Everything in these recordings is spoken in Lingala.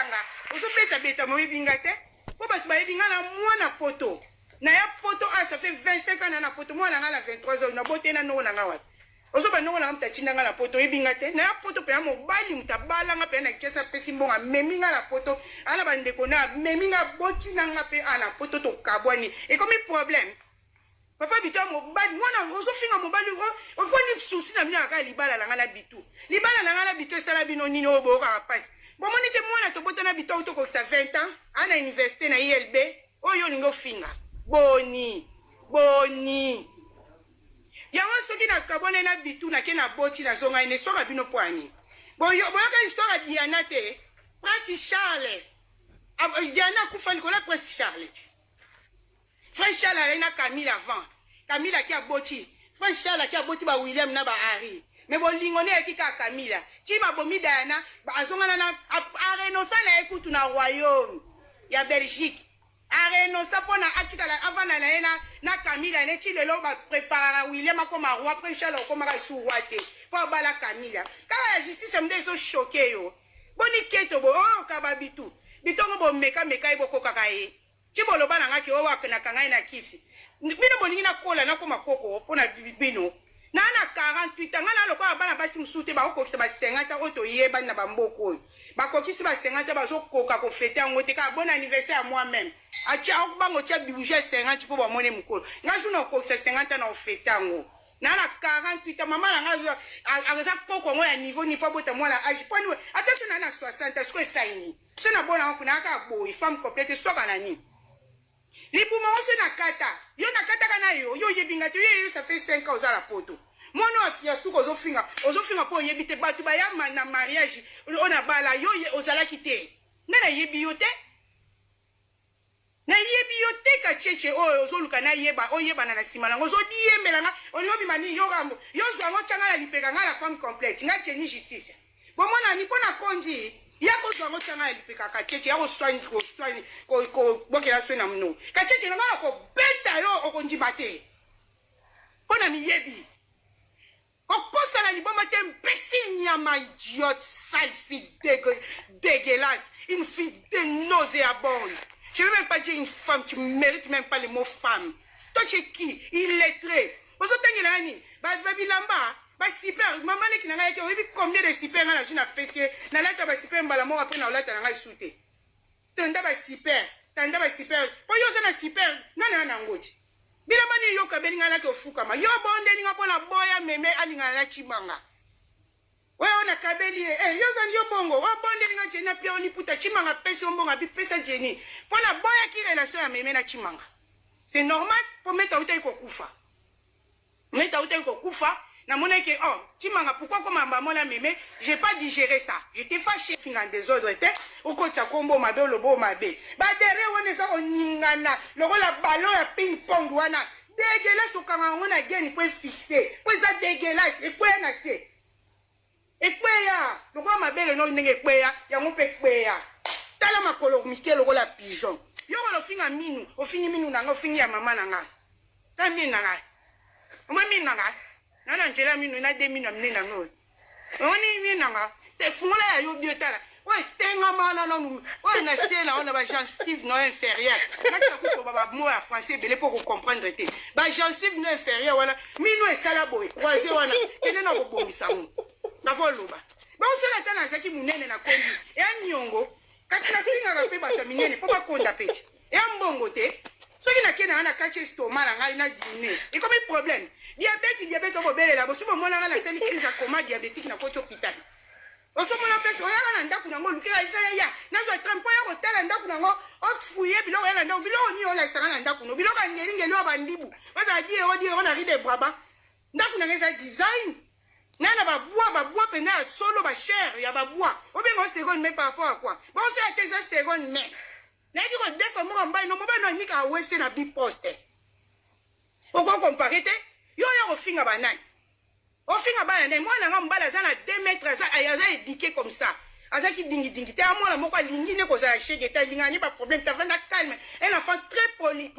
betanga ozo beta mo bingate po ba tuba binga na mwana poto na ya poto ça fait 25 ans na poto mwana ngala 23 ans na botena no na ngawa ozo ba no na mta chinda ngala poto bingate na ya poto pe mo bali mtabala nga pe na kesa pesi mbonga memi ngala poto ala bande ko na memi nga botina nga pe ana poto to kabwani et comme problème papa bitu mobali mwana ozo finga mobali o poni souci na mina ka libala la ngala bitu sala bino nini obo ka passe bon monike mwana to botana bitu to ko sa 20 ans ana université na ILB oyo lingo finga boni yango soki na kabone na bitu na ke na boti na zonga ine soka bino poani bon yo boyaka histoire Diana te Prince Charles Diana kufa Nicolas Prince Charles Frère Charles na Camille avant Camille qui a boti Frère Charles qui a boti ba William na ba Harry mais bon lingone ekika Camille ti ba bomi Diana ba azonga na arenosa na ekutu na royaume ya Belgique arenosa pona atikala avant na Camille ne ti lelo ba préparer William comme roi Frère Charles comme ka sou roi te po bala Camille kala la justice me so choqué yo boni keto bo o kaba bitu bitongo bo meka ibo kokaka ye Chibolo bana ngaki owa kana kangai na kisi. Bino bolingi na kola na koma koko pona bino. Na 48 ngana lokwa bana basi msute ba okokisa ba 50 oto yeba na bamboko. Ba kokisi ba 50 ba zo koka ko fete ngote ka bon anniversaire à moi-même. Acha okubango cha bibouger 50 po ba mone mukolo. Ngazu na kokisa 50 na ofeta ngo. Na 48 mama na nga akaza koko ngo ya niveau ni pa bota mwana age poni attention na 60 sko saini. Sona bona ko na ka boy femme complète stoka na ni. Libuma oso na kata yo na kata kana yo yebinga te yo ça fait 5 ans za la poto mono afia suko ozofinga po yebite batu ba ya na mariage ona bala yo ozala kite na yebi yote ka cheche o ozoluka na yeba oyeba na simala ngozo diembela nga onyobi mani yo gambo yo zwa ngo changa la lipeka nga la femme complète nga teni justice bo mona ni pona konji yako zwa ngo changa la lipeka ka cheche yako swani ko bokela swena mno ka cheche nga ko beta yo okonji bate pona mi yebi okosa na liboma te imbécile nyama idiote sale fille dégueulasse une fille nauséabonde. Je ne veux même pas dire une femme, tu ne mérites même pas le mot femme. Toi, tu es qui? Illettré. Vous avez dit, Babilamba, super. Maman, qui n'a pas dit combien de super dans la jeune appréciée. N'a pas dit super, mais la mort après, n'a pas dit souté. Tanda ba super. Tanda ba super. Pour yo, c'est super. Non, non, non, non. Bilamani yo kabeli ngala ke ofukama. Yo bonde ni ngapona boya meme alinga na chimanga. Oya ona kabeli yo zani yo bongo. Wa bonde ni ngache na pia oni puta chimanga pesa mbonga bi pesa jeni. Pona boya ki relation ya meme na chimanga. C'est normal pour mettre auta iko kufa. Mettre auta iko kufa na mona ke oh chimanga pourquoi comme mama mona meme, j'ai pas digéré ça. J'étais fâché finga désordre te. Oko cha kombo mabe lobo mabe. Ba dere wone sa oningana. Loko la ballon ya ping pong wana. Dégueulasse au kangangona geni pour fixer. Pour ça dégueulasse et quoi na c'est. Et quoi ya? Loko mabe le no ndenge quoi ya? Ya ngope quoi ya? Tala makolo mike loko la pigeon. Yo lo finga minu, o fingi minu nanga, o fingi ya mama nanga. Ta minu nanga. Oma minu nanga. Nana njela minu na de minu amne nanga. Oni minu nanga. Te fungula ya yo biotala. Ouais, tenga mana non. Ouais, na sela on a ba gencive non inférieure. Na ka ko baba mot en français belé pour comprendre te. Ba gencive non inférieure wana minu esala boy. Croisé wana. Ene na ko bomisa mu. Na voloba. Ba on se la tana zaki munene na kondi. E anyongo. Kasi na singa ka pe bata minene po ba konda peti. E ambongo te. Soki na kena na kache stomac na ngai na dîner. Et comme problème. Diabète ko belela bo subo mona na seli crise à coma diabétique na ko hôpital. Osomona pesa oyanga na ndaku nango lukela ifeya ya nazo trempo ya hotel ndaku nango ofuye biloko ya ndaku biloko ni ola sanga na ndaku no biloko ngeli wa bandibu baza di na ride braba ndaku nango za design nana babua pena ya solo ba cher ya babua obenga seconde mais par rapport à quoi bon c'est à tes seconde mais na ki ko defa mo mba no mba no nika weste na big post oko comparer te yo ko finga banani. Au fin bana ne mwana nga mbala za na 2 mètres za ayaza éduqué comme ça aza ki dingi te amona moko lingi ne ko za chege ta linga ni pas problème ta vanda calme un enfant très poli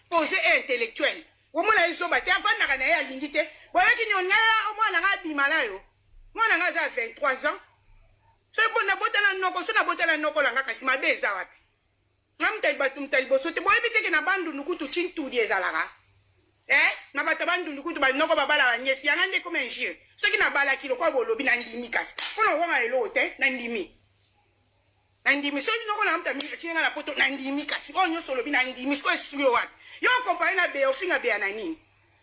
posé et intellectuel o mona iso ba te avanda kana ya lingi te boya ki ni onga o mwana nga bimala yo mwana nga za 23 ans So bon na botala noko so na botala noko langa kasi mabeza wapi. Ngam tali boso te boy biteke na bandu nukutu chintu die zalaka. Na bato bandu nukutu ba noko babala ba nyesi yanga ndeko menjie. So ki na bala kilo kwa bolobi na ndimi kasi. Kono wonga elo te na ndimi. Na ndimi so noko na mta mi chinga na poto na ndimi kasi. Onyo solo bi na ndimi so esuyo wapi. Yo compagnie na be ofinga be na nini.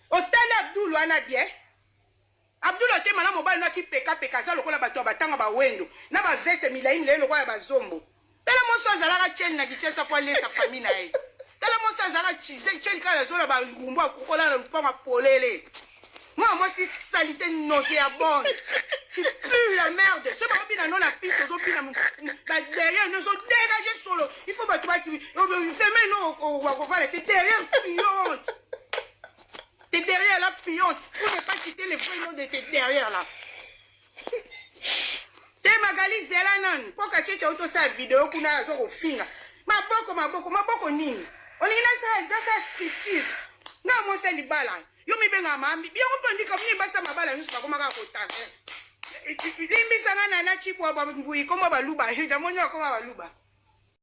Otale Abdul wana bien. Abdul te mala mobile na ki peka za lokola bato batanga ba wendo na ba veste milai lokola ba zombo. Tala mosa zalaka chen na kichesa kwa lesa famille na ye. Tala mosa zalaka chen kala zola ba ngumba kokola na mpanga polele. Moi si salité nauséabonde. Tu pues la merde. C'est pas bien non la piste aux opinions. Bah derrière nous sont dégagés solo. Il faut pas tu vas qui. Demain non on va voir t'es derrière pillante. T'es derrière la pillante. Pour ne pas citer les vrais noms de tes derrière là. T'es Magali Zelanan. Pourquoi tu as auto sa vidéo qu'on a au finger. Maboko nini. On est dans sa striptease. Non moi c'est les balles. Yo mi benga mambi bien opendi comme ni basa mabala nusu bakoma ka kotanga limbi sanga na chipo ba ngui koma baluba jamonyo koma baluba